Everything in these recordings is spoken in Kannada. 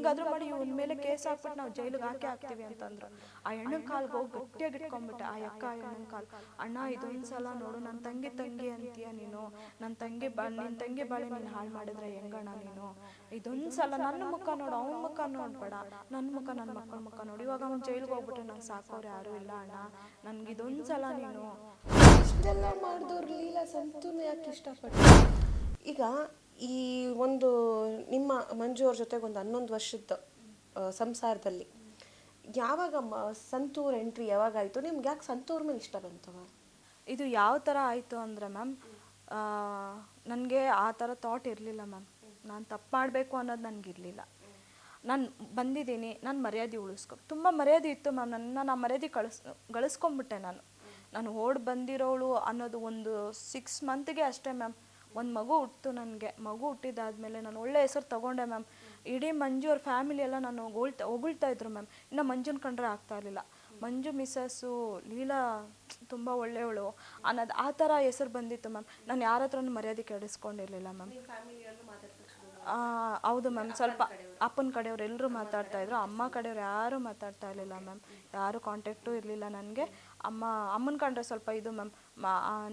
ಹೆಂಗಾದ್ರೂ ಮಾಡಿ ಇವನ ಮೇಲೆ ಕೇಸ್ ಹಾಕ್ಬಿಟ್ಟು ನಾವು ಜೈಲಿಗೆ ಹಾಕ್ತೀವಿ ಅಂತಂದ್ರು. ಆ ಹೆಣ್ಣನ ಕಾಲ್ಗೆ ಹೋಗಿ ಗಟ್ಟಿಯಾಗಿ ಇಟ್ಕೊಂಡ್ಬಿಟ್ಟೆ. ಆ ಹೆಣ್ಣನ ಕಾಲ್, ಅಣ್ಣ ಇದೊಂದ್ಸಲ ನೋಡು, ನನ್ನ ತಂಗಿ ಅಂತೀಯ ನೀನು, ನಿನ್ನ ತಂಗಿ ಬಾಳೆ ನೀನು ಹಾಳು ಮಾಡಿದ್ರೆ ಹೆಂಗಣ್ಣ ನೀನು, ಇದೊಂದ್ಸಲ ನನ್ನ ಮುಖ ನೋಡು, ಅವನ ಮುಖ ನೋಡ್ಬೇಡ, ನನ್ನ ಮುಖ, ನನ್ನ ಮಕ್ಕಳ ಮುಖ ನೋಡಿ, ಇವಾಗ ಅವ್ನು ಜೈಲಿಗೆ ಹೋಗ್ಬಿಟ್ಟು ನಂಗೆ ಸಾಕೋರು ಯಾರು ಇಲ್ಲ ಅಣ್ಣ, ನನ್ಗೆ ಇದೊಂದ್ಸಲ ನೀನು. ಇಷ್ಟೆಲ್ಲ ಮಾಡಿದವ್ರು ಲೀಲಾ ಸಂತೂರ್ನ ಯಾಕೆ ಇಷ್ಟಪಟ್ಟು? ಈಗ ಈ ಒಂದು ನಿಮ್ಮ ಮಂಜು ಅವ್ರ ಜೊತೆಗೆ ಒಂದು 11 ವರ್ಷದ ಸಂಸಾರದಲ್ಲಿ ಯಾವಾಗ ಸಂತೂರ್ ಎಂಟ್ರಿ ಯಾವಾಗ ಆಯಿತು? ನಿಮ್ಗೆ ಯಾಕೆ ಸಂತೂರ್ ಮೇಲೆ ಇಷ್ಟ ಬಂತವ? ಇದು ಯಾವ ಥರ ಆಯಿತು ಅಂದರೆ ಮ್ಯಾಮ್, ನನಗೆ ಆ ಥರ ಥಾಟ್ ಇರಲಿಲ್ಲ ಮ್ಯಾಮ್. ನಾನು ತಪ್ಪು ಮಾಡಬೇಕು ಅನ್ನೋದು ನನಗಿರಲಿಲ್ಲ. ನಾನು ಬಂದಿದ್ದೀನಿ, ನಾನು ಮರ್ಯಾದೆ ತುಂಬ ಮರ್ಯಾದೆ ಇತ್ತು ಮ್ಯಾಮ್. ನಾನು ಆ ಮರ್ಯಾದೆ ಗಳಿಸ್ಕೊಂಬಿಟ್ಟೆ. ನಾನು ಓಡಿ ಬಂದಿರೋಳು ಅನ್ನೋದು ಒಂದು 6 ಮಂತ್ಗೆ ಅಷ್ಟೇ ಮ್ಯಾಮ್. ಒಂದು ಮಗು ಹುಟ್ಟಿತು ನನಗೆ. ಮಗು ಹುಟ್ಟಿದಾದ್ಮೇಲೆ ನಾನು ಒಳ್ಳೆ ಹೆಸರು ತೊಗೊಂಡೆ ಮ್ಯಾಮ್. ಇಡೀ ಮಂಜು ಅವ್ರ ಫ್ಯಾಮಿಲಿ ಎಲ್ಲ ನಾನು ಹೊಗಳ್ತಾ ಇದ್ರು ಮ್ಯಾಮ್. ಇನ್ನು ಮಂಜುನ ಕಂಡ್ರೆ ಆಗ್ತಾ ಇರಲಿಲ್ಲ, ಮಂಜು ಮಿಸ್ಸಸ್ಸು ಲೀಲಾ ತುಂಬ ಒಳ್ಳೆಯವಳು ಅನ್ನೋದು ಆ ಥರ ಹೆಸರು ಬಂದಿತ್ತು ಮ್ಯಾಮ್. ನಾನು ಯಾರ ಹತ್ರನೂ ಮರ್ಯಾದೆ ಕೆಡಿಸ್ಕೊಂಡಿರಲಿಲ್ಲ ಮ್ಯಾಮ್. ಹೌದು ಮ್ಯಾಮ್. ಸ್ವಲ್ಪ ಅಪ್ಪನ ಕಡೆಯವ್ರು ಎಲ್ಲರೂ ಮಾತಾಡ್ತಾಯಿದ್ರು, ಅಮ್ಮ ಕಡೆಯವ್ರು ಯಾರೂ ಮಾತಾಡ್ತಾ ಇರಲಿಲ್ಲ ಮ್ಯಾಮ್. ಯಾರೂ ಕಾಂಟ್ಯಾಕ್ಟು ಇರಲಿಲ್ಲ ನನಗೆ. ಅಮ್ಮನ ಕಂಡ್ರೆ ಸ್ವಲ್ಪ ಇದು ಮ್ಯಾಮ್.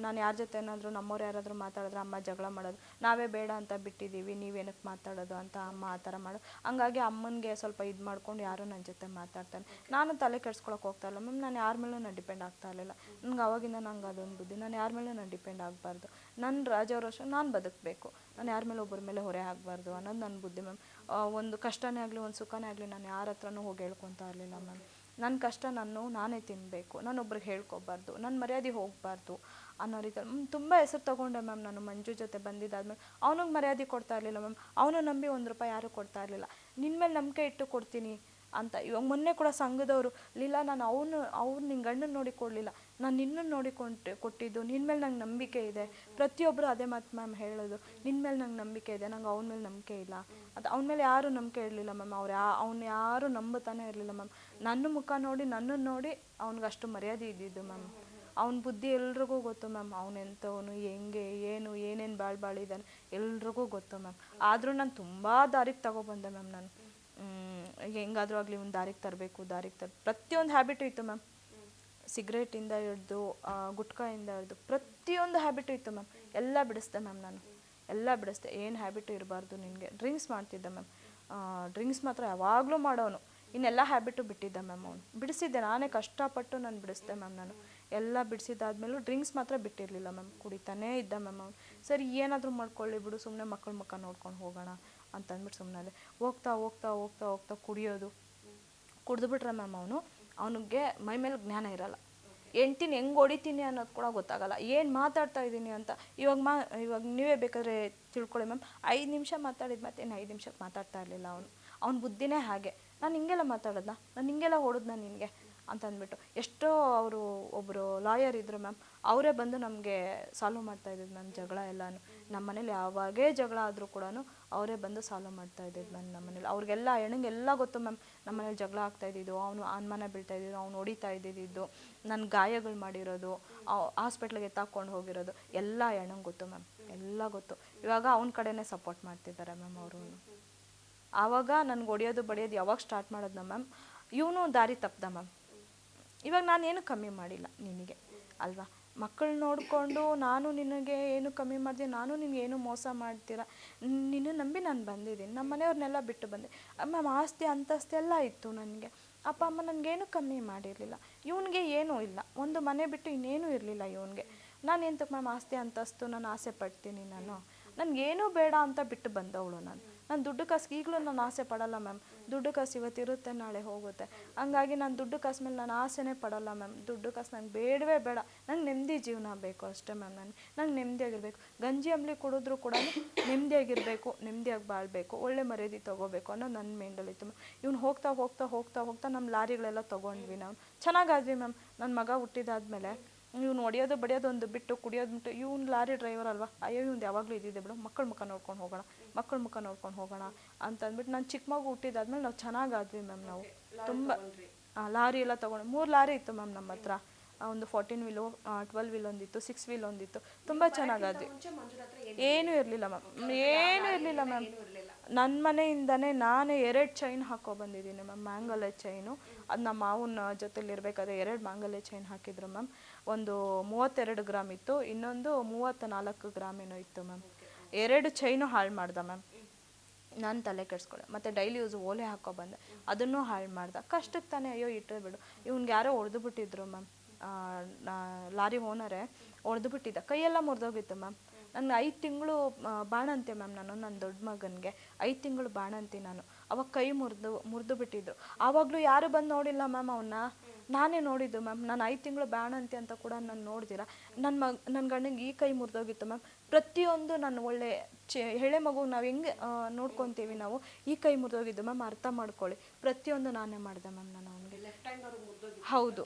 ನಾನು ಯಾರ ಜೊತೆ ಏನಾದರೂ ನಮ್ಮವ್ರು ಯಾರಾದರೂ ಮಾತಾಡಿದ್ರೆ ಅಮ್ಮ ಜಗಳ ಮಾಡೋದು, ನಾವೇ ಬೇಡ ಅಂತ ಬಿಟ್ಟಿದ್ದೀವಿ, ನೀವೇನಕ್ಕೆ ಮಾತಾಡೋದು ಅಂತ ಅಮ್ಮ ಆ ಥರ ಮಾಡೋದು. ಹಂಗಾಗಿ ಅಮ್ಮನಿಗೆ ಸ್ವಲ್ಪ ಇದು ಮಾಡ್ಕೊಂಡು ಯಾರೂ ನನ್ನ ಜೊತೆ ಮಾತಾಡ್ತಾನೆ. ನಾನು ತಲೆ ಕೆಡ್ಸ್ಕೊಳಕ್ಕೆ ಹೋಗ್ತಾ ಇಲ್ಲ ಮ್ಯಾಮ್. ನಾನು ಯಾರ ಮೇಲೂ ನಾನು ಡಿಪೆಂಡ್ ಆಗ್ತಾ ಇರಲಿಲ್ಲ. ನನಗೆ ಅವಾಗಿಂದ ನಂಗೆ ಅದೊಂದು ಬುದ್ಧಿ, ನಾನು ಯಾರ ಮೇಲೂ ನಾನು ಡಿಪೆಂಡ್ ಆಗಬಾರ್ದು. ನನ್ನ ರಾಜವರೋಷ ನಾನು ಬದುಕಬೇಕು, ನಾನು ಯಾರ ಮೇಲೆ ಒಬ್ಬರ ಮೇಲೆ ಹೊರೆ ಆಗಬಾರ್ದು ಅನ್ನೋದು ನನ್ನ ಬುದ್ಧಿ ಮ್ಯಾಮ್. ಒಂದು ಕಷ್ಟನೇ ಆಗಲಿ ಒಂದು ಸುಖನೇ ಆಗಲಿ ನಾನು ಯಾರ ಹತ್ರನೂ ಹೋಗಿ ಹೇಳ್ಕೊತಾ ಇರಲಿಲ್ಲ ಮ್ಯಾಮ್. ನನ್ನ ಕಷ್ಟ ನಾನೇ ತಿನ್ನಬೇಕು, ನಾನು ಒಬ್ರಿಗೆ ಹೇಳ್ಕೊಬಾರ್ದು, ನನ್ನ ಮರ್ಯಾದೆ ಹೋಗಬಾರ್ದು ಅನ್ನೋ ರೀತಿಯಲ್ಲಿ ತುಂಬ ಹೆಸರು ತೊಗೊಂಡೆ ಮ್ಯಾಮ್. ನಾನು ಮಂಜು ಜೊತೆ ಬಂದಿದ್ದಾದ್ಮೇಲೆ ಅವನಿಗೆ ಮರ್ಯಾದೆ ಕೊಡ್ತಾ ಇರಲಿಲ್ಲ ಮ್ಯಾಮ್. ಅವನು ನಂಬಿ ₹1 ಯಾರೂ ಕೊಡ್ತಾ ಇರಲಿಲ್ಲ. ನಿನ್ನ ಮೇಲೆ ನಂಬಿಕೆ ಇಟ್ಟು ಕೊಡ್ತೀನಿ ಅಂತ. ಇವಾಗ ಮೊನ್ನೆ ಕೂಡ ಸಂಘದವರು, ಲೀಲಾ ನಾನು ಅವ್ರು ನಿನ್ನ ಗಂಡನ ನೋಡಿ ಕೊಡಲಿಲ್ಲ, ನಾನು ನಿನ್ನನ್ನು ನೋಡಿ ಕೊಟ್ಟಿದ್ದು, ನಿನ್ನ ಮೇಲೆ ನಂಗೆ ನಂಬಿಕೆ ಇದೆ. ಪ್ರತಿಯೊಬ್ಬರು ಅದೇ ಮಾತು ಮ್ಯಾಮ್ ಹೇಳೋದು, ನಿನ್ನ ಮೇಲೆ ನಂಗೆ ನಂಬಿಕೆ ಇದೆ, ನಂಗೆ ಅವನ ಮೇಲೆ ನಂಬಿಕೆ ಇಲ್ಲ ಅಂತ. ಅವನ ಮೇಲೆ ಯಾರೂ ನಂಬಿಕೆ ಇರಲಿಲ್ಲ ಮ್ಯಾಮ್. ಅವ್ನು ಯಾರೂ ನಂಬುತ್ತಾನೆ ಇರಲಿಲ್ಲ ಮ್ಯಾಮ್. ನನ್ನ ಮುಖ ನೋಡಿ, ನನ್ನನ್ನು ನೋಡಿ ಅವ್ನಿಗೆ ಅಷ್ಟು ಮರ್ಯಾದೆ ಇದ್ದಿದ್ದು ಮ್ಯಾಮ್. ಅವ್ನ ಬುದ್ಧಿ ಎಲ್ರಿಗೂ ಗೊತ್ತು ಮ್ಯಾಮ್. ಅವನೆಂಥವನು, ಹೆಂಗೆ, ಏನೇನು ಬಾಳಿದ್ದಾನೆ ಎಲ್ರಿಗೂ ಗೊತ್ತು ಮ್ಯಾಮ್. ಆದರೂ ನಾನು ತುಂಬ ದಾರಿಗೆ ತಗೊಬಂದೆ ಮ್ಯಾಮ್. ನಾನು ಹೆಂಗಾದರೂ ಆಗಲಿ ಒಂದು ದಾರಿಗೆ ತರಬೇಕು, ಪ್ರತಿಯೊಂದು ಹ್ಯಾಬಿಟು ಇತ್ತು ಮ್ಯಾಮ್. ಸಿಗರೇಟಿಂದ ಹಿಡ್ದು ಗುಟ್ಕಾಯಿಂದ ಹಿಡ್ದು ಪ್ರತಿಯೊಂದು ಹ್ಯಾಬಿಟು ಇತ್ತು ಮ್ಯಾಮ್. ಎಲ್ಲ ಬಿಡಿಸ್ದೆ ಮ್ಯಾಮ್. ನಾನು ಎಲ್ಲ ಬಿಡಿಸ್ದೆ. ಏನು ಹ್ಯಾಬಿಟು ಇರಬಾರ್ದು ನಿನಗೆ. ಡ್ರಿಂಕ್ಸ್ ಮಾಡ್ತಿದ್ದೆ ಮ್ಯಾಮ್. ಡ್ರಿಂಕ್ಸ್ ಮಾತ್ರ ಯಾವಾಗಲೂ ಮಾಡೋನು. ಇನ್ನೆಲ್ಲ ಹ್ಯಾಬಿಟು ಬಿಟ್ಟಿದ್ದೆ ಮ್ಯಾಮ್. ಅವನು ಬಿಡಿಸಿದ್ದೆ, ನಾನೇ ಕಷ್ಟಪಟ್ಟು ನಾನು ಬಿಡಿಸ್ದೆ ಮ್ಯಾಮ್. ನಾನು ಎಲ್ಲ ಬಿಡಿಸಿದ್ದಾದ್ಮೇಲೂ ಡ್ರಿಂಕ್ಸ್ ಮಾತ್ರ ಬಿಟ್ಟಿರಲಿಲ್ಲ ಮ್ಯಾಮ್. ಕುಡಿತಾನೇ ಇದ್ದ ಮ್ಯಾಮ್ ಅವನು. ಸರಿ ಏನಾದರೂ ಮಾಡ್ಕೊಳ್ಳಿ ಬಿಡು, ಸುಮ್ಮನೆ ಮಕ್ಕಳ ಮುಖ ನೋಡ್ಕೊಂಡು ಹೋಗೋಣ ಅಂತಂದ್ಬಿಟ್ಟು ಸುಮ್ಮನೆ ಅದೇ. ಹೋಗ್ತಾ ಕುಡಿಯೋದು, ಕುಡಿದ್ಬಿಟ್ರೆ ಮ್ಯಾಮ್ ಅವನಿಗೆ ಮೈ ಮೇಲೆ ಜ್ಞಾನ ಇರಲ್ಲ. ಹೆಂಡ್ತಿನ ಹೆಂಗೆ ಹೊಡಿತೀನಿ ಅನ್ನೋದು ಕೂಡ ಗೊತ್ತಾಗಲ್ಲ, ಏನು ಮಾತಾಡ್ತಾ ಇದ್ದೀನಿ ಅಂತ. ಇವಾಗ ನೀವೇ ಬೇಕಾದ್ರೆ ತಿಳ್ಕೊಳ್ಳಿ ಮ್ಯಾಮ್. 5 ನಿಮಿಷ ಮಾತಾಡಿದ ಮತ್ತೆ 5 ನಿಮಿಷಕ್ಕೆ ಮಾತಾಡ್ತಾ ಇರಲಿಲ್ಲ ಅವನ ಬುದ್ಧಿನೇ ಹಾಗೆ. ನಾನು ಹಿಂಗೆಲ್ಲ ಮಾತಾಡೋದಾ, ನಾನು ಹಿಂಗೆಲ್ಲ ಹೊಡೋದಾ ನಿನಗೆ ಅಂತಂದ್ಬಿಟ್ಟು. ಎಷ್ಟೋ ಅವರು ಒಬ್ಬರು ಲಾಯರ್ ಇದ್ದರು ಮ್ಯಾಮ್. ಅವರೇ ಬಂದು ನಮಗೆ ಸಾಲ್ವ್ ಮಾಡ್ತಾಯಿದ್ದು ಮ್ಯಾಮ್ ಜಗಳ ಎಲ್ಲನೂ. ನಮ್ಮ ಮನೇಲಿ ಯಾವಾಗೇ ಜಗಳ ಆದರೂ ಕೂಡ ಅವರೇ ಬಂದು ಸಾಲ್ವ್ ಮಾಡ್ತಾಯಿದ್ದು ಮ್ಯಾಮ್. ನಮ್ಮ ಮನೇಲಿ ಅವ್ರಿಗೆಲ್ಲ ಹೆಣ್ಣಿಗೆಲ್ಲ ಗೊತ್ತು ಮ್ಯಾಮ್. ನಮ್ಮ ಮನೇಲಿ ಜಗಳ ಆಗ್ತಾಯಿದ್ದು, ಅವನು ಅನುಮಾನ ಬೀಳ್ತಾಯಿದ್ದು, ಅವ್ನು ಹೊಡಿತಾ ಇದ್ದಿದ್ದು, ನನ್ನ ಗಾಯಗಳು ಮಾಡಿರೋದು, ಹಾಸ್ಪಿಟ್ಲಿಗೆ ಎತ್ತಾಕೊಂಡು ಹೋಗಿರೋದು ಎಲ್ಲ ಹೆಣ್ಣಿಗೆ ಗೊತ್ತು ಮ್ಯಾಮ್. ಎಲ್ಲ ಗೊತ್ತು. ಇವಾಗ ಅವನ ಕಡೆನೇ ಸಪೋರ್ಟ್ ಮಾಡ್ತಿದ್ದಾರೆ ಮ್ಯಾಮ್ ಅವರು. ಆವಾಗ ನನಗೆ ಹೊಡಿಯೋದು ಬಡಿಯೋದು ಯಾವಾಗ ಸ್ಟಾರ್ಟ್ ಮಾಡೋದನ್ನ ಮ್ಯಾಮ್, ಇವನು ದಾರಿ ತಪ್ಪದ ಮ್ಯಾಮ್. ಇವಾಗ ನಾನೇನು ಕಮ್ಮಿ ಮಾಡಿಲ್ಲ ನಿನಗೆ ಅಲ್ವಾ. ಮಕ್ಕಳು ನೋಡಿಕೊಂಡು ನಾನು ನಿನಗೆ ಏನು ಕಮ್ಮಿ ಮಾಡಿದೆ, ನಾನು ನಿನಗೇನು ಮೋಸ ಮಾಡ್ತೀರ, ನಿನ್ನ ನಂಬಿ ನಾನು ಬಂದಿದ್ದೀನಿ. ನಮ್ಮ ಮನೆಯವ್ರನ್ನೆಲ್ಲ ಬಿಟ್ಟು ಬಂದೆ ಮ್ಯಾಮ್. ಆಸ್ತಿ ಅಂತಸ್ತೆಲ್ಲ ಇತ್ತು ನನಗೆ. ಅಪ್ಪ ಅಮ್ಮ ನನಗೇನು ಕಮ್ಮಿ ಮಾಡಿರಲಿಲ್ಲ. ಇವನಿಗೆ ಏನೂ ಇಲ್ಲ, ಒಂದು ಮನೆ ಬಿಟ್ಟು ಇನ್ನೇನೂ ಇರಲಿಲ್ಲ ಇವನಿಗೆ. ನಾನು ಎಂತಕ್ಕೆ ಮ್ಯಾಮ್ ಆಸ್ತಿ ಅಂತಸ್ತು ನಾನು ಆಸೆ ಪಡ್ತೀನಿ. ನನಗೇನೂ ಬೇಡ ಅಂತ ಬಿಟ್ಟು ಬಂದವಳು ನಾನು ದುಡ್ಡು ಕಾಸಿಗೆ ಈಗಲೂ ನಾನು ಆಸೆ ಪಡಲ್ಲ ಮ್ಯಾಮ್. ದುಡ್ಡು ಕಾಸು ಇವತ್ತಿರುತ್ತೆ, ನಾಳೆ ಹೋಗುತ್ತೆ. ಹಂಗಾಗಿ ನಾನು ದುಡ್ಡು ಕಾಸು ಮೇಲೆ ನಾನು ಆಸೆನೇ ಪಡಲ್ಲ ಮ್ಯಾಮ್. ದುಡ್ಡು ಕಾಸು ನಂಗೆ ಬೇಡವೇ ಬೇಡ. ನಂಗೆ ನೆಮ್ಮದಿ ಜೀವನ ಬೇಕು ಅಷ್ಟೇ ಮ್ಯಾಮ್. ನಂಗೆ ನೆಮ್ಮದಿಯಾಗಿರಬೇಕು. ಗಂಜಿ ಅಂಬ್ಲಿ ಕುಡಿದ್ರೂ ಕೂಡ ನೆಮ್ಮದಿಯಾಗಿರಬೇಕು, ನೆಮ್ಮದಿಯಾಗಿ ಬಾಳಬೇಕು, ಒಳ್ಳೆ ಮರ್ಯಾದೆ ತೊಗೋಬೇಕು ಅನ್ನೋದು ನನ್ನ ಮೈಂಡಲ್ಲಿತ್ತು ಮ್ಯಾಮ್. ಇವ್ನು ಹೋಗ್ತಾ ನಮ್ಮ ಲಾರಿಗಳೆಲ್ಲ ತೊಗೊಂಡ್ವಿ ನಾವು. ಚೆನ್ನಾಗಾದ್ವಿ ಮ್ಯಾಮ್. ನನ್ನ ಮಗ ಹುಟ್ಟಿದಾದ್ಮೇಲೆ ಇವ್ನು ಹೊಡಿಯೋದು ಬಡಿಯೋದು ಒಂದು ಬಿಟ್ಟು ಕುಡಿಯೋದು ಬಿಟ್ಟು, ಇವ್ನು ಲಾರಿ ಡ್ರೈವರ್ ಅಲ್ವಾ, ಅಯ್ಯೋ ಇವ್ನು ಯಾವಾಗಲೂ ಇದ್ದಿದ್ದೆ ಬಿಡು, ಮಕ್ಕಳ ಮುಖ ನೋಡ್ಕೊಂಡು ಹೋಗೋಣ ಅಂತಂದ್ಬಿಟ್ಟು ನಾನು ಚಿಕ್ಕ ಮಗು ಹುಟ್ಟಿದಾದ್ಮೇಲೆ ನಾವು ಚೆನ್ನಾಗಾದ್ವಿ ಮ್ಯಾಮ್. ನಾವು ತುಂಬ ಲಾರಿ ಎಲ್ಲ ತೊಗೊಂಡು 3 ಲಾರಿ ಇತ್ತು ಮ್ಯಾಮ್ ನಮ್ಮ ಹತ್ರ. ಒಂದು 14 ವೀಲು 12 ವೀಲ್ ಒಂದಿತ್ತು, 6 ವೀಲ್ ಒಂದಿತ್ತು, ತುಂಬ ಚೆನ್ನಾಗದು. ಏನೂ ಇರಲಿಲ್ಲ ಮ್ಯಾಮ್, ಏನೂ ಇರಲಿಲ್ಲ ಮ್ಯಾಮ್. ನನ್ನ ಮನೆಯಿಂದನೇ ನಾನು 2 ಚೈನ್ ಹಾಕೋ ಬಂದಿದ್ದೀನಿ ಮ್ಯಾಮ್, ಮ್ಯಾಂಗಲ್ಯ ಚೈನು. ಅದು ನಮ್ಮ ಮಾವನ ಜೊತೆಲಿ ಇರಬೇಕಾದ್ರೆ 2 ಮ್ಯಾಂಗಲ್ಯ ಚೈನ್ ಹಾಕಿದ್ರು ಮ್ಯಾಮ್. ಒಂದು 32 ಗ್ರಾಮ್ ಇತ್ತು, ಇನ್ನೊಂದು 34 ಗ್ರಾಮ್ ಏನೋ ಇತ್ತು ಮ್ಯಾಮ್. 2 ಚೈನು ಹಾಳು ಮಾಡ್ದೆ ಮ್ಯಾಮ್. ನಾನು ತಲೆ ಕೆಡಿಸ್ಕೊಳ್ಳೆ. ಮತ್ತು ಡೈಲಿ ಯೂಸ್ ಓಲೆ ಹಾಕೋ ಬಂದೆ, ಅದನ್ನು ಹಾಳು ಮಾಡ್ದೆ. ಕಷ್ಟಕ್ಕೆ ತಾನೇ, ಅಯ್ಯೋ ಇಟ್ಟರೆ ಬಿಡು. ಇವ್ನಿಗೆ ಯಾರೋ ಹೊಡೆದು ಬಿಟ್ಟಿದ್ರು ಮ್ಯಾಮ್, ಲಾರಿ ಓನರೇ ಹೊಡೆದು ಬಿಟ್ಟಿದ್ದ, ಕೈಯೆಲ್ಲ ಮುರಿದೋಗಿತ್ತು ಮ್ಯಾಮ್. ನನ್ನ 5 ತಿಂಗಳು ಬಾಣಂತಿ ಮ್ಯಾಮ್, ನನ್ನ ದೊಡ್ಡ ಮಗನಿಗೆ 5 ತಿಂಗಳು ಬಾಣಂತಿ ನಾನು. ಅವಾಗ ಕೈ ಮುರಿದು ಬಿಟ್ಟಿದ್ರು. ಆವಾಗಲೂ ಯಾರು ಬಂದು ನೋಡಿಲ್ಲ ಮ್ಯಾಮ್ ಅವನ್ನ, ನಾನೇ ನೋಡಿದ್ದು ಮ್ಯಾಮ್. ನಾನು 5 ತಿಂಗಳು ಬಾಣಂತಿ ಅಂತ ಕೂಡ ನಾನು ನೋಡ್ದಿರ ನನ್ನ ಗಂಡಂಗೆ ಈ ಕೈ ಮುರಿದೋಗಿತ್ತು ಮ್ಯಾಮ್. ಪ್ರತಿಯೊಂದು ನಾನು ಒಳ್ಳೆ ಎಳೆ ಮಗು ನಾವು ಹೆಂಗೆ ನೋಡ್ಕೊತೀವಿ ನಾವು, ಈ ಕೈ ಮುರಿದೋಗಿದ್ದು ಮ್ಯಾಮ್, ಅರ್ಥ ಮಾಡ್ಕೊಳ್ಳಿ. ಪ್ರತಿಯೊಂದು ನಾನೇ ಮಾಡಿದೆ ಮ್ಯಾಮ್. ನಾನು ಅವನಿಗೆ ಹೌದು,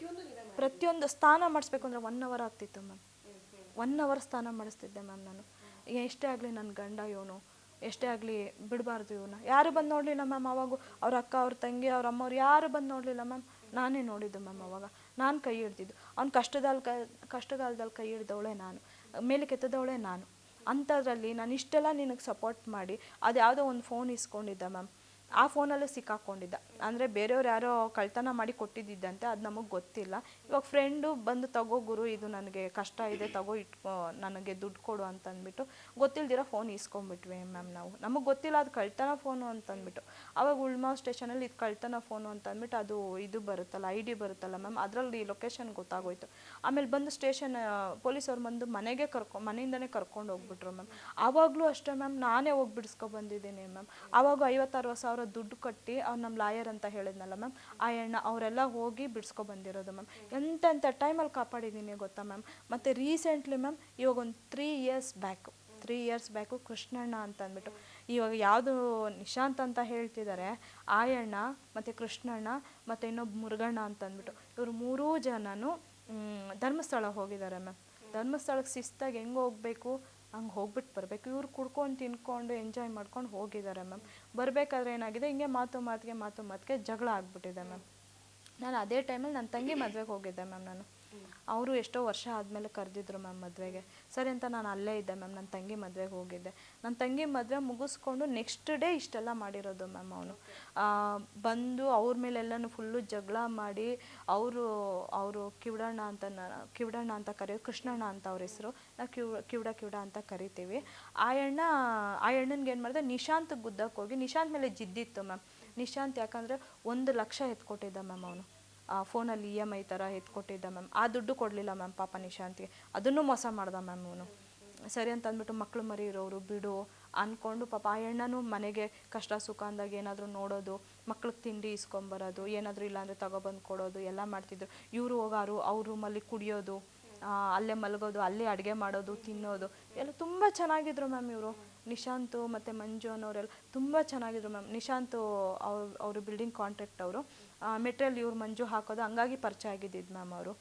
ಪ್ರತಿಯೊಂದು ಸ್ನಾನ ಮಾಡಿಸ್ಬೇಕು ಅಂದರೆ 1 ಅವರ್ ಆಗ್ತಿತ್ತು ಮ್ಯಾಮ್. 1 ಅವರ್ ಸ್ನಾನ ಮಾಡಿಸ್ತಿದ್ದೆ ಮ್ಯಾಮ್ ನಾನು. ಎಷ್ಟೇ ಆಗಲಿ ನನ್ನ ಗಂಡ ಇವನು, ಎಷ್ಟೇ ಆಗಲಿ ಬಿಡಬಾರ್ದು ಇವನ್ನ. ಯಾರು ಬಂದು ನೋಡಲಿಲ್ಲ ಮ್ಯಾಮ್ ಅವಾಗ. ಅವ್ರ ಅಕ್ಕ, ಅವ್ರ ತಂಗಿ, ಅವ್ರ ಅಮ್ಮವ್ರು ಯಾರು ಬಂದು ನೋಡಲಿಲ್ಲ ಮ್ಯಾಮ್. ನಾನೇ ನೋಡಿದ್ದು ಮ್ಯಾಮ್ ಅವಾಗ. ನಾನು ಕೈ ಹಿಡ್ದಿದ್ದು ಅವ್ನು ಕಷ್ಟಗಾಲದಲ್ಲಿ ಕೈ ಹಿಡ್ದವಳೆ ನಾನು, ಮೇಲೆ ಕೆತ್ತದವಳೆ ನಾನು. ಅಂಥದ್ರಲ್ಲಿ ನಾನು ಇಷ್ಟೆಲ್ಲ ನಿನಗೆ ಸಪೋರ್ಟ್ ಮಾಡಿ ಅದು ಯಾವುದೋ ಒಂದು ಫೋನ್ ಇಸ್ಕೊಂಡಿದ್ದೆ ಮ್ಯಾಮ್. ಆ ಫೋನಲ್ಲೂ ಸಿಕ್ಕಾಕ್ಕೊಂಡಿದ್ದ. ಅಂದರೆ ಬೇರೆಯವ್ರು ಯಾರೋ ಕಳ್ತನ ಮಾಡಿ ಕೊಟ್ಟಿದ್ದಂತೆ, ಅದು ನಮಗೆ ಗೊತ್ತಿಲ್ಲ. ಇವಾಗ ಫ್ರೆಂಡು ಬಂದು ತಗೋ ಗುರು, ಇದು ನನಗೆ ಕಷ್ಟ ಇದೆ, ತಗೋ ಇಟ್ಕೋ, ನನಗೆ ದುಡ್ಡು ಕೊಡು ಅಂತಂದ್ಬಿಟ್ಟು ಗೊತ್ತಿಲ್ದಿರೋ ಫೋನ್ ಇಸ್ಕೊಂಡ್ಬಿಟ್ವಿ ಮ್ಯಾಮ್ ನಾವು. ನಮಗೆ ಗೊತ್ತಿಲ್ಲ ಅದು ಕಳ್ತನ ಫೋನು ಅಂತಂದ್ಬಿಟ್ಟು. ಆವಾಗ ಉಳ್ಮಾವ್ ಸ್ಟೇಷನಲ್ಲಿ ಇದು ಕಳ್ತನ ಫೋನು ಅಂತಂದ್ಬಿಟ್ಟು ಅದು ಇದು ಬರುತ್ತಲ್ಲ, ID ಬರುತ್ತಲ್ಲ ಮ್ಯಾಮ್, ಅದರಲ್ಲಿ ಲೊಕೇಶನ್ ಗೊತ್ತಾಗೋಯ್ತು. ಆಮೇಲೆ ಬಂದು ಸ್ಟೇಷನ್ ಪೊಲೀಸವ್ರು ಬಂದು ಮನೆಯಿಂದನೇ ಕರ್ಕೊಂಡು ಹೋಗ್ಬಿಟ್ರು ಮ್ಯಾಮ್. ಆವಾಗಲೂ ಅಷ್ಟೇ ಮ್ಯಾಮ್, ನಾನೇ ಹೋಗಿ ಬಿಡಿಸ್ಕೊಬಂದಿದ್ದೀನಿ ಮ್ಯಾಮ್. ಆವಾಗ 50-60 ಸಾವಿರ ದುಡ್ಡು ಕಟ್ಟಿ ಅವ್ರು ನಮ್ಮ ಲಾಯರ್ ಅಂತ ಹೇಳಿದ್ನಲ್ಲ ಮ್ಯಾಮ್, ಆ ಅವರೆಲ್ಲ ಹೋಗಿ ಬಿಡಿಸ್ಕೊಬಂದಿರೋದು ಮ್ಯಾಮ್. ಎಂತೆಂಥ ಟೈಮಲ್ಲಿ ಕಾಪಾಡಿದ್ದೀನಿ ಗೊತ್ತಾ ಮ್ಯಾಮ್. ಮತ್ತು ರೀಸೆಂಟ್ಲಿ ಮ್ಯಾಮ್, ಇವಾಗ ಒಂದು 3 ಇಯರ್ಸ್ ಬ್ಯಾಕು ಕೃಷ್ಣಣ್ಣ ಅಂತ ಅಂದ್ಬಿಟ್ಟು, ಇವಾಗ ಯಾವುದು ನಿಶಾಂತ್ ಅಂತ ಹೇಳ್ತಿದ್ದಾರೆ, ಆಯಣ್ಣ ಮತ್ತು ಕೃಷ್ಣಣ್ಣ ಮತ್ತು ಇನ್ನೊಬ್ಬ ಮುರುಗಣ್ಣ ಅಂತ ಅಂದ್ಬಿಟ್ಟು, ಇವರು 3 ಜನನು ಧರ್ಮಸ್ಥಳ ಹೋಗಿದ್ದಾರೆ ಮ್ಯಾಮ್. ಧರ್ಮಸ್ಥಳಕ್ಕೆ ಶಿಸ್ತಾಗಿ ಹೆಂಗೆ ಹೋಗಬೇಕು ಹಂಗೆ ಹೋಗ್ಬಿಟ್ಟು ಬರಬೇಕು. ಇವ್ರು ಕುಡ್ಕೊಂಡು ತಿನ್ಕೊಂಡು ಎಂಜಾಯ್ ಮಾಡ್ಕೊಂಡು ಹೋಗಿದ್ದಾರೆ ಮ್ಯಾಮ್. ಬರಬೇಕಾದ್ರೆ ಏನಾಗಿದೆ, ಹಿಂಗೆ ಮಾತಿಗೆ ಜಗಳ ಆಗಿಬಿಟ್ಟಿದೆ ಮ್ಯಾಮ್. ನಾನು ಅದೇ ಟೈಮಲ್ಲಿ ನನ್ನ ತಂಗಿ ಮದುವೆಗೆ ಹೋಗಿದ್ದೆ ಮ್ಯಾಮ್. ಅವರು ಎಷ್ಟೋ ವರ್ಷ ಆದಮೇಲೆ ಕರೆದಿದ್ರು ಮ್ಯಾಮ್ ಮದುವೆಗೆ. ಸರಿ ಅಂತ ನಾನು ಅಲ್ಲೇ ಇದ್ದೆ ಮ್ಯಾಮ್. ನನ್ನ ತಂಗಿ ಮದುವೆಗೆ ಹೋಗಿದ್ದೆ. ನನ್ನ ತಂಗಿ ಮದುವೆ ಮುಗಿಸ್ಕೊಂಡು ನೆಕ್ಸ್ಟ್ ಡೇ ಇಷ್ಟೆಲ್ಲ ಮಾಡಿರೋದು ಮ್ಯಾಮ್. ಅವನು ಬಂದು ಅವ್ರ ಮೇಲೆಲ್ಲನೂ ಫುಲ್ಲು ಜಗಳ ಮಾಡಿ, ಅವರು ಕಿವಡಣ್ಣ ಅಂತ ಕರೆಯೋದು, ಕೃಷ್ಣಣ್ಣ ಅಂತ ಅವ್ರ ಹೆಸರು, ನಾವು ಕಿವಡ ಅಂತ ಕರಿತೀವಿ. ಆ ಅಣ್ಣನಿಗೆ ಏನು ಮಾಡಿದೆ, ನಿಶಾಂತ್ ಗುದ್ದಕ್ಕೆ ಹೋಗಿ, ನಿಶಾಂತ್ ಮೇಲೆ ಜಿದ್ದಿತ್ತು ಮ್ಯಾಮ್. ನಿಶಾಂತ್ ಯಾಕಂದರೆ 1 ಲಕ್ಷ ಎತ್ಕೊಟ್ಟಿದ್ದ ಮ್ಯಾಮ್ ಅವನು. ಫೋನಲ್ಲಿ EMI ಥರ ಎತ್ಕೊಟ್ಟಿದ್ದ ಮ್ಯಾಮ್. ಆ ದುಡ್ಡು ಕೊಡಲಿಲ್ಲ ಮ್ಯಾಮ್ ಪಾಪ ನಿಶಾಂತ್ಗೆ. ಅದನ್ನು ಮೋಸ ಮಾಡ್ದ ಮ್ಯಾಮ್ ಅವನು. ಸರಿ ಅಂತ ಅಂದ್ಬಿಟ್ಟು ಮಕ್ಕಳು ಮರಿ ಇರೋರು ಬಿಡು ಅಂದ್ಕೊಂಡು ಪಾಪ ಆ ಅಣ್ಣನೂ ಮನೆಗೆ ಕಷ್ಟ ಸುಖ ಅಂದಾಗ ಏನಾದರೂ ನೋಡೋದು, ಮಕ್ಳಿಗೆ ತಿಂಡಿ ಇಸ್ಕೊಂಬರೋದು, ಏನಾದರೂ ಇಲ್ಲಾಂದರೆ ತಗೊಬಂದು ಕೊಡೋದು ಎಲ್ಲ ಮಾಡ್ತಿದ್ರು. ಇವರು ಹೋಗಾರು ಅವ್ರ ರೂಮಲ್ಲಿ ಕುಡಿಯೋದು, ಅಲ್ಲೇ ಮಲಗೋದು, ಅಲ್ಲೇ ಅಡುಗೆ ಮಾಡೋದು, ತಿನ್ನೋದು ಎಲ್ಲ ತುಂಬ ಚೆನ್ನಾಗಿದ್ರು ಮ್ಯಾಮ್. ಇವರು ನಿಶಾಂತು ಮತ್ತು ಮಂಜು ಅನ್ನೋರೆಲ್ಲ ತುಂಬ ಚೆನ್ನಾಗಿದ್ರು ಮ್ಯಾಮ್. ನಿಶಾಂತು ಅವರು ಬಿಲ್ಡಿಂಗ್ ಕಾಂಟ್ರಾಕ್ಟ್ ಅವರು, ಮೆಟೀರಿಯಲ್ ಇವ್ರು ಮಂಜು ಹಾಕೋದು, ಹಂಗಾಗಿ ಪರಿಚಯ ಆಗಿದ್ದಿದ್ದು ಮ್ಯಾಮ್. ಅವರು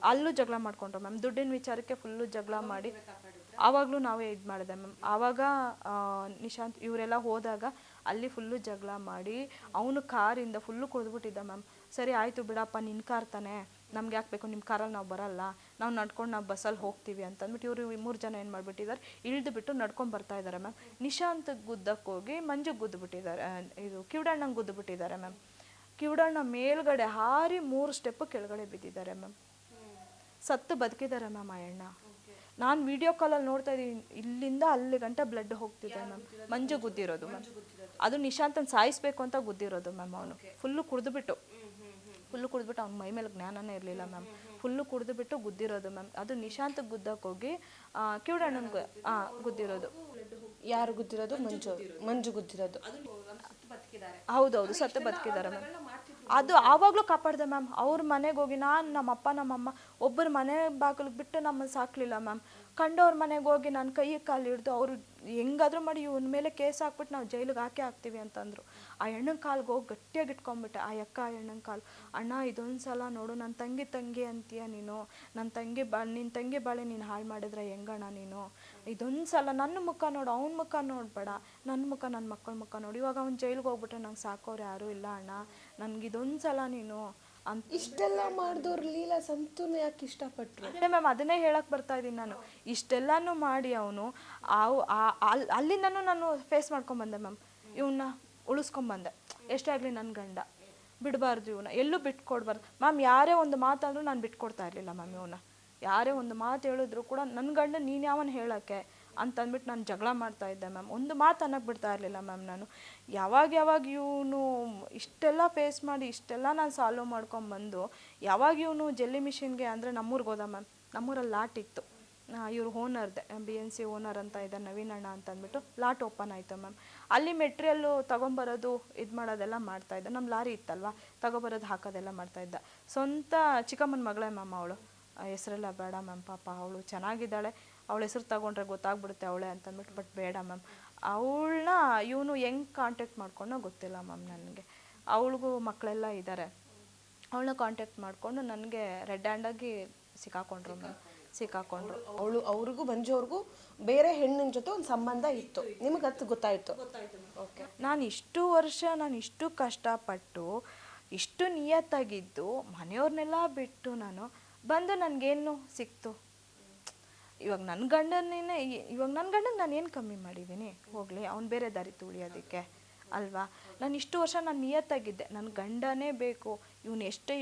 ಅಲ್ಲೂ ಜಗಳ ಮಾಡ್ಕೊಂಡ್ರು ಮ್ಯಾಮ್. ದುಡ್ಡಿನ ವಿಚಾರಕ್ಕೆ ಫುಲ್ಲು ಜಗಳ ಮಾಡಿ ಆವಾಗಲೂ ನಾವೇ ಇದು ಮಾಡಿದೆ ಮ್ಯಾಮ್. ಆವಾಗ ನಿಶಾಂತ್ ಇವರೆಲ್ಲ ಹೋದಾಗ ಅಲ್ಲಿ ಫುಲ್ಲು ಜಗಳ ಮಾಡಿ ಅವನು ಕಾರಿಂದ ಫುಲ್ಲು ಕುಡಿದ್ಬಿಟ್ಟಿದ್ದ ಮ್ಯಾಮ್. ಸರಿ ಆಯಿತು ಬಿಡಪ್ಪ, ನಿನ್ನ ಕಾರ್ ತಾನೆ, ನಮ್ಗೆ ಯಾಕೆ ಬೇಕು, ನಿಮ್ಮ ಕಾರಲ್ಲಿ ನಾವು ಬರಲ್ಲ, ನಾವು ನಡ್ಕೊಂಡು ಬಸ್ಸಲ್ಲಿ ಹೋಗ್ತೀವಿ ಅಂತಂದ್ಬಿಟ್ಟು ಇವರು 3 ಜನ ಏನು ಮಾಡಿಬಿಟ್ಟಿದ್ದಾರೆ, ಇಳಿದುಬಿಟ್ಟು ನಡ್ಕೊಂಡು ಬರ್ತಾ ಇದ್ದಾರೆ ಮ್ಯಾಮ್. ನಿಶಾಂತ್ ಗುದ್ದಕ್ಕೆ ಹೋಗಿ ಮಂಜುಗೆ ಗುದ್ದುಬಿಟ್ಟಿದ್ದಾರೆ, ಇದು ಕಿವಡಣ್ಣಂಗೆ ಗುದ್ದುಬಿಟ್ಟಿದ್ದಾರೆ ಮ್ಯಾಮ್. ಕಿವಡಣ್ಣ ಮೇಲ್ಗಡೆ ಹಾರಿ 3 ಸ್ಟೆಪ್ಪು ಕೆಳಗಡೆ ಬಿದ್ದಿದ್ದಾರೆ ಮ್ಯಾಮ್. ಸತ್ತು ಬದುಕಿದ್ದಾರೆ ಮ್ಯಾಮ್ ಆ ಅಣ್ಣ. ನಾನು ವಿಡಿಯೋ ಕಾಲಲ್ಲಿ ನೋಡ್ತಾ ಇದ್ದೀನಿ, ಇಲ್ಲಿಂದ ಅಲ್ಲಿ ಗಂಟ ಬ್ಲಡ್ ಹೋಗ್ತಿದೆ ಮ್ಯಾಮ್. ಮಂಜು ಗುದ್ದಿರೋದು ಮ್ಯಾಮ್. ಅದು ನಿಶಾಂತನ ಸಾಯಿಸ್ಬೇಕು ಅಂತ ಗುದ್ದಿರೋದು ಮ್ಯಾಮ್. ಅವನು ಫುಲ್ಲು ಕುಡಿದ್ಬಿಟ್ಟು ಅವ್ನ ಮೈ ಮೇಲೆ ಜ್ಞಾನನೇ ಇರಲಿಲ್ಲ ಮ್ಯಾಮ್. ಫುಲ್ಲು ಕುಡಿದ್ಬಿಟ್ಟು ಗುದ್ದಿರೋದು ಮ್ಯಾಮ್. ಅದು ನಿಶಾಂತ್ ಗುದ್ದಕ್ಕೆ ಹೋಗಿ ಕಿವಡಣ್ಣನ ಗುದ್ದಿರೋದು. ಯಾರು ಗುದ್ದಿರೋದು? ಮಂಜು ಗುದ್ದಿರೋದು. ಹೌದೌದು, ಸತ್ತು ಬದುಕಿದ್ದಾರೆ ಮ್ಯಾಮ್. ಅದು ಆವಾಗಲೂ ಕಾಪಾಡಿದೆ ಮ್ಯಾಮ್. ಅವ್ರ ಮನೆಗೆ ಹೋಗಿ ನಾನು, ನಮ್ಮಪ್ಪ ನಮ್ಮಮ್ಮ ಒಬ್ಬರು ಮನೆ ಬಾಗಿಲಿಗೆ ಬಿಟ್ಟು ನಮ್ಮನ್ನು ಸಾಕಲಿಲ್ಲ ಮ್ಯಾಮ್. ಕಂಡವ್ರ ಮನೆಗೆ ಹೋಗಿ ನಾನು ಕೈ ಕಾಲು ಹಿಡ್ದು ಅವರು ಹೆಂಗಾದ್ರೂ ಮಾಡಿ ಇವನ ಮೇಲೆ ಕೇಸ್ ಹಾಕ್ಬಿಟ್ಟು ನಾವು ಜೈಲಿಗೆ ಹಾಕ್ತೀವಿ ಅಂತಂದರು. ಆ ಹೆಣ್ಣನ ಕಾಲ್ಗೆ ಹೋಗಿ ಗಟ್ಟಿಯಾಗಿ ಇಟ್ಕೊಂಡ್ಬಿಟ್ಟೆ. ಆ ಹೆಣ್ಣನ ಕಾಲು, ಅಣ್ಣ ಇದೊಂದು ಸಲ ನೋಡು, ನನ್ನ ತಂಗಿ ಅಂತೀಯ ನೀನು, ನಿನ್ನ ತಂಗಿ ಬಾಳೆ ನೀನು ಹಾಳು ಮಾಡಿದ್ರೆ ಹೆಂಗಣ್ಣ ನೀನು, ಇದೊಂದು ಸಲ ನನ್ನ ಮುಖ ನೋಡು, ಅವ್ನ ಮುಖ ನೋಡ್ಬೇಡ, ನನ್ನ ಮುಖ, ನನ್ನ ಮಕ್ಕಳ ಮುಖ ನೋಡಿ. ಇವಾಗ ಅವ್ನು ಜೈಲಿಗೆ ಹೋಗ್ಬಿಟ್ರೆ ನಂಗೆ ಸಾಕೋರು ಯಾರೂ ಇಲ್ಲ ಅಣ್ಣ, ನನಗಿದೊಂದು ಸಲ ನೀನು ಅಂತ ಇಷ್ಟೆಲ್ಲ ಮಾಡಿದವ್ರು ಲೀಲಾ ಸಂತೂರ್ನ ಯಾಕೆ ಇಷ್ಟಪಟ್ರು? ಅದೇ ಮ್ಯಾಮ್, ಅದನ್ನೇ ಹೇಳಕ್ಕೆ ಬರ್ತಾ ಇದ್ದೀನಿ ನಾನು. ಇಷ್ಟೆಲ್ಲನೂ ಮಾಡಿ ಅವನು ಅಲ್ಲಿಂದನೂ ನಾನು ಫೇಸ್ ಮಾಡ್ಕೊಂಬಂದೆ ಮ್ಯಾಮ್. ಇವನ್ನ ಉಳಿಸ್ಕೊಂಬಂದೆ. ಎಷ್ಟೇ ಆಗಲಿ ನನ್ನ ಗಂಡ, ಬಿಡಬಾರ್ದು ಇವನ್ನ, ಎಲ್ಲೂ ಬಿಟ್ಕೊಡ್ಬಾರ್ದು ಮ್ಯಾಮ್. ಯಾರೇ ಒಂದು ಮಾತಾದರೂ ನಾನು ಬಿಟ್ಕೊಡ್ತಾ ಇರಲಿಲ್ಲ ಮ್ಯಾಮ್. ಇವನ್ನ ಯಾರೇ ಒಂದು ಮಾತು ಹೇಳಿದ್ರು ಕೂಡ ನನ್ನ ಗಂಡ ನೀನು ಯಾವನು ಹೇಳೋಕ್ಕೆ ಅಂತಂದ್ಬಿಟ್ಟು ನಾನು ಜಗಳ ಮಾಡ್ತಾ ಇದ್ದೆ ಮ್ಯಾಮ್. ಒಂದು ಮಾತು ಅನ್ನಕ್ಕೆ ಬಿಡ್ತಾ ಇರಲಿಲ್ಲ ಮ್ಯಾಮ್ ನಾನು. ಯಾವಾಗ ಇವನು ಇಷ್ಟೆಲ್ಲ ಫೇಸ್ ಮಾಡಿ ಇಷ್ಟೆಲ್ಲ ನಾನು ಸಾಲ್ವ್ ಮಾಡ್ಕೊಂಬಂದು ಯಾವಾಗ ಇವನು ಜೆಲ್ಲಿ ಮಿಷಿನ್ಗೆ ಅಂದರೆ ನಮ್ಮೂರಿಗೆ ಹೋದ ಮ್ಯಾಮ್. ನಮ್ಮೂರಲ್ಲಿ ಲಾಟ್ ಇತ್ತು, ಇವರು ಓನರ್ದೆ, BNC ಓನರ್ ಅಂತ ಇದ್ದಾರೆ ನವೀನಣ್ಣ ಅಂತ ಅಂದ್ಬಿಟ್ಟು ಲಾಟ್ ಓಪನ್ ಆಯಿತು ಮ್ಯಾಮ್. ಅಲ್ಲಿ ಮೆಟ್ರಿಯಲ್ಲು ತೊಗೊಂಬರೋದು ಇದು ಮಾಡೋದೆಲ್ಲ ಮಾಡ್ತಾಯಿದ್ದ. ನಮ್ಮ ಲಾರಿ ಇತ್ತಲ್ವ, ತೊಗೊಬರೋದು ಹಾಕೋದೆಲ್ಲ ಮಾಡ್ತಾಯಿದ್ದ. ಸ್ವಂತ ಚಿಕ್ಕಮ್ಮನ ಮಗಳೇ ಮ್ಯಾಮ್ ಅವಳು. ಹೆಸರೆಲ್ಲ ಬೇಡ ಮ್ಯಾಮ್, ಪಾಪ ಅವಳು ಚೆನ್ನಾಗಿದ್ದಾಳೆ, ಅವಳ ಹೆಸರು ತಗೊಂಡ್ರೆ ಗೊತ್ತಾಗ್ಬಿಡುತ್ತೆ ಅವಳೇ ಅಂತಂದ್ಬಿಟ್ಟು. ಬಟ್ ಬೇಡ ಮ್ಯಾಮ್, ಅವಳನ್ನ ಇವನು ಹೆಂಗೆ ಕಾಂಟ್ಯಾಕ್ಟ್ ಮಾಡ್ಕೊಂಡೋ ಗೊತ್ತಿಲ್ಲ ಮ್ಯಾಮ್ ನನಗೆ. ಅವಳಿಗೂ ಮಕ್ಕಳೆಲ್ಲ ಇದ್ದಾರೆ. ಅವಳನ್ನ ಕಾಂಟ್ಯಾಕ್ಟ್ ಮಾಡಿಕೊಂಡು ನನಗೆ ರೆಡ್ ಹ್ಯಾಂಡಾಗಿ ಸಿಕ್ಕಾಕೊಂಡ್ರು ಮ್ಯಾಮ್. ಅವ್ರಿಗೂ ಮಂಜು ಅವ್ರಿಗೂ ಬೇರೆ ಹೆಣ್ಣಿನ ಜೊತೆ ಒಂದು ಸಂಬಂಧ ಇತ್ತು, ನಿಮಗೆ ಅದು ಗೊತ್ತಾಯಿತು? ಓಕೆ. ನಾನು ಇಷ್ಟು ವರ್ಷ ನಾನು ಇಷ್ಟು ಕಷ್ಟಪಟ್ಟು ಇಷ್ಟು ನಿಯತ್ತಾಗಿದ್ದು ಮನೆಯವ್ರನ್ನೆಲ್ಲ ಬಿಟ್ಟು ನಾನು ಬಂದು ನನಗೇನು ಸಿಕ್ತು? ಇವಾಗ ನನ್ನ ಗಂಡನಿಗೆ ನಾನು ಏನು ಕಮ್ಮಿ ಮಾಡಿದ್ದೀನಿ? ಹೋಗಲಿ, ಅವ್ನು ಬೇರೆ ದಾರಿ ತುಳಿಯೋದಕ್ಕೆ ಅಲ್ವಾ? ನಾನು ಇಷ್ಟು ವರ್ಷ ನಾನು ನಿಯತ್ತಾಗಿದ್ದೆ, ನನ್ನ ಗಂಡನೇ ಬೇಕು. ಇವನು ಎಷ್ಟೇ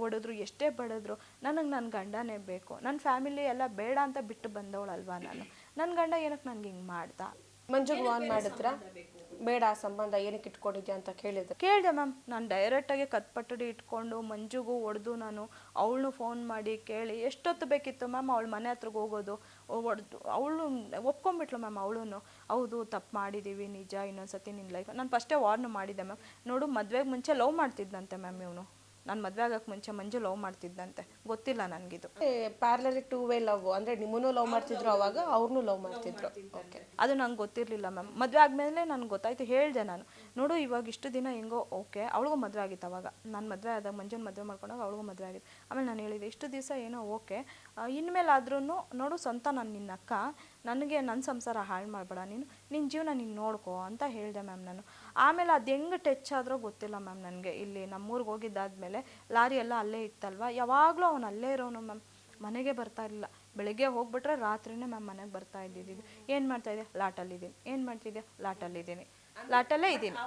ಹೊಡೆದ್ರು ಎಷ್ಟೇ ಬಡಿದ್ರು ನನಗೆ ನನ್ನ ಗಂಡನೇ ಬೇಕು. ನನ್ನ ಫ್ಯಾಮಿಲಿ ಎಲ್ಲ ಬೇಡ ಅಂತ ಬಿಟ್ಟು ಬಂದವಳಲ್ವಾ ನಾನು. ನನ್ನ ಗಂಡ ಏನಕ್ಕೆ ನನಗೆ ಹಿಂಗೆ ಮಾಡ್ದ? ಮಂಜುಗೆ ವಾನ್ ಮಾಡಿದ್ರ? ಬೇಡ ಆ ಸಂಬಂಧ ಏನಕ್ಕೆ ಇಟ್ಕೊಂಡಿದ್ಯಾ ಅಂತ ಕೇಳಿದೆ ಮ್ಯಾಮ್. ನಾನು ಡೈರೆಕ್ಟಾಗಿ ಕತ್ಪಟ್ಟಡಿ ಇಟ್ಕೊಂಡು ಮಂಜುಗೂ ಹೊಡೆದು ನಾನು ಅವಳನ್ನು ಫೋನ್ ಮಾಡಿ ಕೇಳಿ ಎಷ್ಟೊತ್ತು ಬೇಕಿತ್ತು ಮ್ಯಾಮ್ ಅವಳ ಮನೆ ಹತ್ರಕ್ಕೆ ಹೋಗೋದು. ಹೊಡೆದು ಅವಳು ಒಪ್ಕೊಂಡ್ಬಿಟ್ಲು ಮ್ಯಾಮ್. ಅವಳು ಹೌದು ತಪ್ಪು ಮಾಡಿದ್ದೀವಿ ನಿಜ, ಇನ್ನೊಂದ್ಸತಿ ನಿನ್ನ ಲೈಫ್. ನಾನು ಫಸ್ಟೇ ವಾರ್ನ್ ಮಾಡಿದ್ದೆ ಮ್ಯಾಮ್. ನೋಡು, ಮದುವೆಗೆ ಮುಂಚೆ ಲವ್ ಮಾಡ್ತಿದ್ದಂತೆ ಮ್ಯಾಮ್ ಇವನು. ನಾನು ಮದುವೆ ಆಗೋಕ್ಕೆ ಮುಂಚೆ ಮಂಜು ಲವ್ ಮಾಡ್ತಿದ್ದಂತೆ, ಗೊತ್ತಿಲ್ಲ ನನಗಿದು. ಪ್ಯಾರಲಲ್ ಟೂ ವೇ ಲವ್ ಅಂದರೆ ನಿಮ್ಮನ್ನು ಲವ್ ಮಾಡ್ತಿದ್ರು, ಅವಾಗ ಅವ್ರನ್ನೂ ಲವ್ ಮಾಡ್ತಿದ್ರು. ಓಕೆ. ಅದು ನಂಗೆ ಗೊತ್ತಿರಲಿಲ್ಲ ಮ್ಯಾಮ್. ಮದುವೆ ಆದಮೇಲೆ ನನಗೆ ಗೊತ್ತಾಯ್ತು. ಹೇಳಿದೆ ನಾನು, ನೋಡು ಇವಾಗ ಇಷ್ಟು ದಿನ ಹೆಂಗೋ ಓಕೆ. ಅವಳಿಗೂ ಮದುವೆ ಆಗಿತ್ತು ಅವಾಗ. ನಾನು ಮದುವೆ ಆದಾಗ ಮಂಜುನ ಮದುವೆ ಮಾಡ್ಕೊಂಡಾಗ ಅವಳಿಗೂ ಮದುವೆ ಆಗಿತ್ತು. ಆಮೇಲೆ ನಾನು ಹೇಳಿದೆ, ಇಷ್ಟು ದಿವಸ ಏನೋ ಓಕೆ, ಇನ್ಮೇಲಾದ್ರೂ ನೋಡು ಸ್ವಂತ ನಾನು ನಿನ್ನ ಅಕ್ಕ, ನನಗೆ ನನ್ನ ಸಂಸಾರ ಹಾಳು ಮಾಡಬೇಡ, ನಿನ್ನ ಜೀವನ ನೀನು ನೋಡ್ಕೋ ಅಂತ ಹೇಳಿದೆ ಮ್ಯಾಮ್ ನಾನು. ಆಮೇಲೆ ಅದು ಹೆಂಗೆ ಟಚ್ ಆದ್ರೂ ಗೊತ್ತಿಲ್ಲ ಮ್ಯಾಮ್ ನನಗೆ. ಇಲ್ಲಿ ನಮ್ಮೂರಿಗೆ ಹೋಗಿದ್ದಾದ್ಮೇಲೆ ಲಾರಿ ಎಲ್ಲ ಅಲ್ಲೇ ಇತ್ತಲ್ವ, ಯಾವಾಗಲೂ ಅವನು ಅಲ್ಲೇ ಇರೋನು ಮ್ಯಾಮ್. ಮನೆಗೆ ಬರ್ತಾ ಇರಲಿಲ್ಲ. ಬೆಳಗ್ಗೆ ಹೋಗ್ಬಿಟ್ರೆ ರಾತ್ರಿನೇ ಮ್ಯಾಮ್ ಮನೆಗೆ ಬರ್ತಾ ಇದ್ದಿದ್ದು. ಏನು ಮಾಡ್ತಾಯಿದ್ದೆ? ಲಾಟಲ್ಲಿದ್ದೀನಿ. ಏನು ಮಾಡ್ತಿದ್ದೆ? ಲಾಟಲ್ಲಿದ್ದೀನಿ. ಲಾಟಲ್ಲೇ ಇದ್ದೀನಿ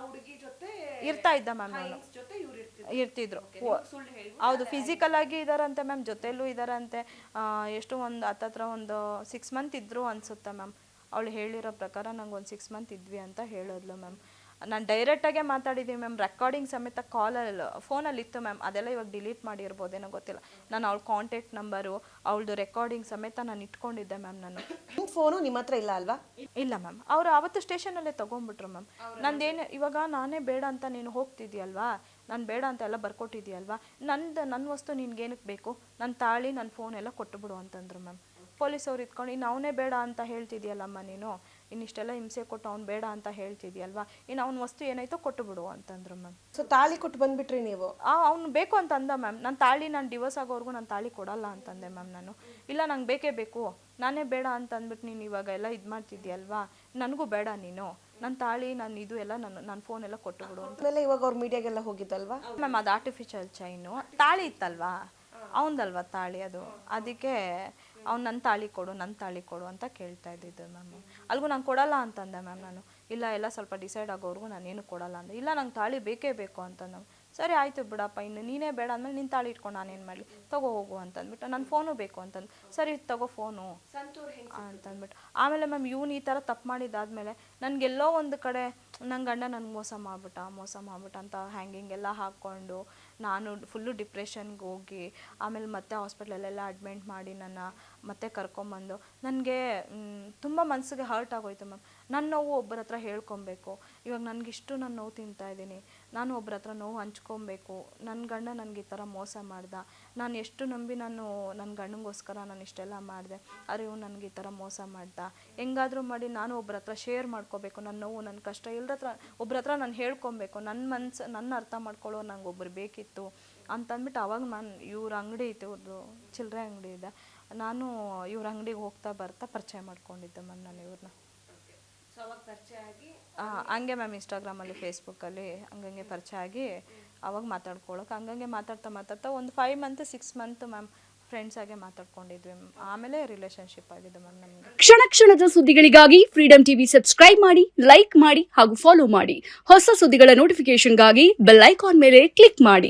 ಇರ್ತಾ ಇದ್ದ ಮ್ಯಾಮ್. ನಾನು ಇರ್ತಿದ್ರು. ಹೌದು, ಫಿಸಿಕಲ್ ಆಗಿ ಇದ್ದಾರಂತೆ ಮ್ಯಾಮ್, ಜೊತೆಲೂ ಇದ್ದಾರಂತೆ. ಎಷ್ಟು ಒಂದು ಹತ್ತತ್ರ ಒಂದು 6 ಮಂತ್ ಇದ್ದರು ಅನಿಸುತ್ತೆ ಮ್ಯಾಮ್. ಅವಳು ಹೇಳಿರೋ ಪ್ರಕಾರ ನಂಗೆ ಒಂದು 6 ಮಂತ್ ಇದ್ವಿ ಅಂತ ಹೇಳಿದ್ಲು ಮ್ಯಾಮ್. ನಾನು ಡೈರೆಕ್ಟಾಗೇ ಮಾತಾಡಿದ್ದೀನಿ ಮ್ಯಾಮ್. ರೆಕಾರ್ಡಿಂಗ್ ಸಮೇತ ಕಾಲಲ್ಲಿ ಫೋನಲ್ಲಿ ಇತ್ತು ಮ್ಯಾಮ್. ಅದೆಲ್ಲ ಇವಾಗ ಡಿಲೀಟ್ ಮಾಡಿರ್ಬೋದೇನೋ ಗೊತ್ತಿಲ್ಲ. ನಾನು ಅವಳ ಕಾಂಟ್ಯಾಕ್ಟ್ ನಂಬರು, ಅವಳದು ರೆಕಾರ್ಡಿಂಗ್ ಸಮೇತ ನಾನು ಇಟ್ಕೊಂಡಿದ್ದೆ ಮ್ಯಾಮ್. ನಾನು ಫೋನು ನಿಮ್ಮ ಹತ್ರ ಇಲ್ಲ ಅಲ್ವಾ? ಇಲ್ಲ ಮ್ಯಾಮ್. ಅವರು ಆವತ್ತು ಸ್ಟೇಷನಲ್ಲೇ ತೊಗೊಂಡ್ಬಿಟ್ರು ಮ್ಯಾಮ್. ನಂದೇನು ಇವಾಗ ನಾನೇ ಬೇಡ ಅಂತ ನೀನು ಹೋಗ್ತಿದ್ಯಲ್ವಾ, ನಾನು ಬೇಡ ಅಂತ ಎಲ್ಲ ಬರ್ಕೊಟ್ಟಿದ್ಯಲ್ವಾ, ನನ್ನ ವಸ್ತು ನಿನ್ಗೇನಕ್ಕೆ ಬೇಕು? ನನ್ನ ತಾಳಿ, ನನ್ನ ಫೋನ್ ಎಲ್ಲ ಕೊಟ್ಟುಬಿಡು ಅಂತಂದ್ರು ಮ್ಯಾಮ್. ಪೊಲೀಸವ್ರು ಇಟ್ಕೊಂಡು, ಇನ್ನು ಅವನೇ ಬೇಡ ಅಂತ ಹೇಳ್ತಿದ್ಯಲ್ಲಮ್ಮ ನೀನು, ಇನ್ನಿಷ್ಟೆಲ್ಲ ಹಿಂಸೆ ಕೊಟ್ಟು ಅವ್ನು ಬೇಡ ಅಂತ ಹೇಳ್ತಿದ್ಯಲ್ವಾ, ಇನ್ನು ಅವ್ನ ವಸ್ತು ಏನಾಯ್ತೋ ಕೊಟ್ಟು ಬಿಡು ಅಂತಂದ್ರು ಮ್ಯಾಮ್. ಸೊ ತಾಳಿ ಕೊಟ್ಟು ಬಂದುಬಿಟ್ರಿ ನೀವು? ಅವ್ನು ಬೇಕು ಅಂತ ಅಂದ ಮ್ಯಾಮ್. ನಾನು ತಾಳಿ, ನಾನು ಡಿವೋರ್ಸ್ ಆಗೋವರೆಗೂ ನಾನು ತಾಳಿ ಕೊಡಲ್ಲ ಅಂತಂದೆ ಮ್ಯಾಮ್ ನಾನು. ಇಲ್ಲ ನಂಗೆ ಬೇಕೇ ಬೇಕು, ನಾನೇ ಬೇಡ ಅಂತ ಅಂದ್ಬಿಟ್ಟು ನೀನು ಇವಾಗ ಎಲ್ಲ ಇದು ಮಾಡ್ತಿದ್ಯಲ್ವಾ, ನನಗೂ ಬೇಡ ನೀನು, ನನ್ನ ತಾಳಿ, ನಾನು ಇದು ಎಲ್ಲ ನನ್ನ ಫೋನ್ ಎಲ್ಲ ಕೊಟ್ಟು ಬಿಡು ಅಂತ. ಆಮೇಲೆ ಇವಾಗ ಅವ್ರ ಮೀಡಿಯಾಗೆಲ್ಲ ಹೋಗಿದ್ದಲ್ವಾ ಮ್ಯಾಮ್? ಅದು ಆರ್ಟಿಫಿಷಿಯಲ್ ಚೈನು, ತಾಳಿ ಇತ್ತಲ್ವಾ ಅವನದಲ್ವಾ ತಾಳಿ, ಅದು ಅದಕ್ಕೆ ಅವ್ನು ನನ್ನ ತಾಳಿ ಕೊಡು ಅಂತ ಕೇಳ್ತಾ ಇದ್ದಿದ್ದು ಮ್ಯಾಮ್. ಅಲ್ಲಿಗೂ ನಾನು ಕೊಡಲ್ಲ ಅಂತಂದೆ ಮ್ಯಾಮ್ ನಾನು. ಇಲ್ಲ ಎಲ್ಲ ಸ್ವಲ್ಪ ಡಿಸೈಡ್ ಆಗೋವರೆಗೂ ನಾನೇನು ಕೊಡಲ್ಲ ಅಂದೆ. ಇಲ್ಲ ನಂಗೆ ತಾಳಿ ಬೇಕೇ ಬೇಕು ಅಂತಂದು. ಸರಿ ಆಯಿತು ಬಿಡಪ್ಪ, ಇನ್ನು ನೀನೇ ಬೇಡ ಅಂದಮೇಲೆ ನಿನ್ನ ತಾಳಿ ಇಟ್ಕೊಂಡು ನಾನೇನು ಮಾಡಲಿ, ತಗೋ ಹೋಗು ಅಂತಂದ್ಬಿಟ್ಟು. ನನ್ನ ಫೋನು ಬೇಕು ಅಂತಂದು. ಸರಿ ತಗೋ ಫೋನು ಅಂತಂದ್ಬಿಟ್ಟು. ಆಮೇಲೆ ಮ್ಯಾಮ್ ಇವನು ಈ ಥರ ತಪ್ಪು ಮಾಡಿದ್ದಾದಮೇಲೆ ನನಗೆಲ್ಲೋ ಒಂದು ಕಡೆ ನನ್ನ ಗಂಡ ನನಗೆ ಮೋಸ ಮಾಡ್ಬಿಟ್ಟ ಅಂತ ಹ್ಯಾಂಗಿಂಗ್ ಎಲ್ಲ ಹಾಕ್ಕೊಂಡು ನಾನು ಫುಲ್ಲು ಡಿಪ್ರೆಷನ್ಗೆ ಹೋಗಿ, ಆಮೇಲೆ ಮತ್ತೆ ಹಾಸ್ಪಿಟ್ಲಲ್ಲೆಲ್ಲ ಅಡ್ಮಿಟ್ ಮಾಡಿ ನನ್ನ ಮತ್ತೆ ಕರ್ಕೊಂಬಂದು ನನಗೆ ತುಂಬ ಮನಸ್ಸಿಗೆ ಹರ್ಟ್ ಆಗೋಯ್ತು ಮ್ಯಾಮ್. ನನ್ನ ನೋವು ಒಬ್ಬರ ಹತ್ರ ಹೇಳ್ಕೊಬೇಕು. ಇವಾಗ ನನಗಿಷ್ಟು ನಾನು ನೋವು ತಿಂತಾಯಿದ್ದೀನಿ, ನಾನು ಒಬ್ಬರ ಹತ್ರ ನೋವು ಹಂಚ್ಕೊಬೇಕು. ನನ್ನ ಗಂಡ ನನಗೆ ಈ ಥರ ಮೋಸ ಮಾಡ್ದೆ, ನಾನು ಎಷ್ಟು ನಂಬಿ ನಾನು ನನ್ನ ಗಂಡಂಗೋಸ್ಕರ ನಾನು ಇಷ್ಟೆಲ್ಲ ಮಾಡಿದೆ, ಆದರೆ ಇವ್ನು ನನಗೆ ಈ ಥರ ಮೋಸ ಮಾಡ್ದೆ. ಹೆಂಗಾದರೂ ಮಾಡಿ ನಾನು ಒಬ್ಬರ ಹತ್ರ ಶೇರ್ ಮಾಡ್ಕೋಬೇಕು ನನ್ನ ನೋವು, ನನ್ನ ಕಷ್ಟ ಒಬ್ಬರ ಹತ್ರ ನಾನು ಹೇಳ್ಕೊಬೇಕು. ನನ್ನ ಅರ್ಥ ಮಾಡ್ಕೊಳ್ಳೋ ನಂಗೆ ಒಬ್ಬರು ಬೇಕಿತ್ತು ಅಂತಂದ್ಬಿಟ್ಟು ಅವಾಗ ನಾನು ಇವ್ರ ಅಂಗಡಿ ಇತ್ತು, ಇವ್ರದ್ದು ಚಿಲ್ಲರೆ ಅಂಗಡಿ ಇದೆ, ನಾನು ಇವ್ರ ಅಂಗಡಿಗೆ ಹೋಗ್ತಾ ಬರ್ತಾ ಪರಿಚಯ ಮಾಡ್ಕೊಂಡಿದ್ದೆ ಮ್ಯಾಮ್ ನಾನು ಇವ್ರನ್ನ. ಹಂಗೆ ಮ್ಯಾಮ್ ಇನ್ಸ್ಟಾಗ್ರಾಮಲ್ಲಿ ಫೇಸ್ಬುಕ್ಕಲ್ಲಿ ಹಂಗಂಗೆ ಪರಿಚಯ ಆಗಿ ಅವಾಗ ಮಾತಾಡ್ಕೊಳ್ಳೋಕೆ ಹಂಗಂಗೆ ಮಾತಾಡ್ತಾ ಒಂದು 5 ಮಂತ್ 6 ಮಂತ್ ಮ್ಯಾಮ್ ಫ್ರೆಂಡ್ಸ್ ಆಗಿ ಮಾತಾಡ್ಕೊಂಡಿದ್ವಿ ಮ್ಯಾಮ್. ಆಮೇಲೆ ರಿಲೇಷನ್ಶಿಪ್ ಆಗಿದೆ ಮ್ಯಾಮ್ ನಮಗೆ. ಕ್ಷಣ ಕ್ಷಣದ ಸುದ್ದಿಗಳಿಗಾಗಿ ಫ್ರೀಡಮ್ ಟಿವಿ ಸಬ್ಸ್ಕ್ರೈಬ್ ಮಾಡಿ, ಲೈಕ್ ಮಾಡಿ ಹಾಗೂ ಫಾಲೋ ಮಾಡಿ. ಹೊಸ ಸುದ್ದಿಗಳ ನೋಟಿಫಿಕೇಶನ್ಗಾಗಿ ಬೆಲ್ ಐಕಾನ್ ಮೇಲೆ ಕ್ಲಿಕ್ ಮಾಡಿ.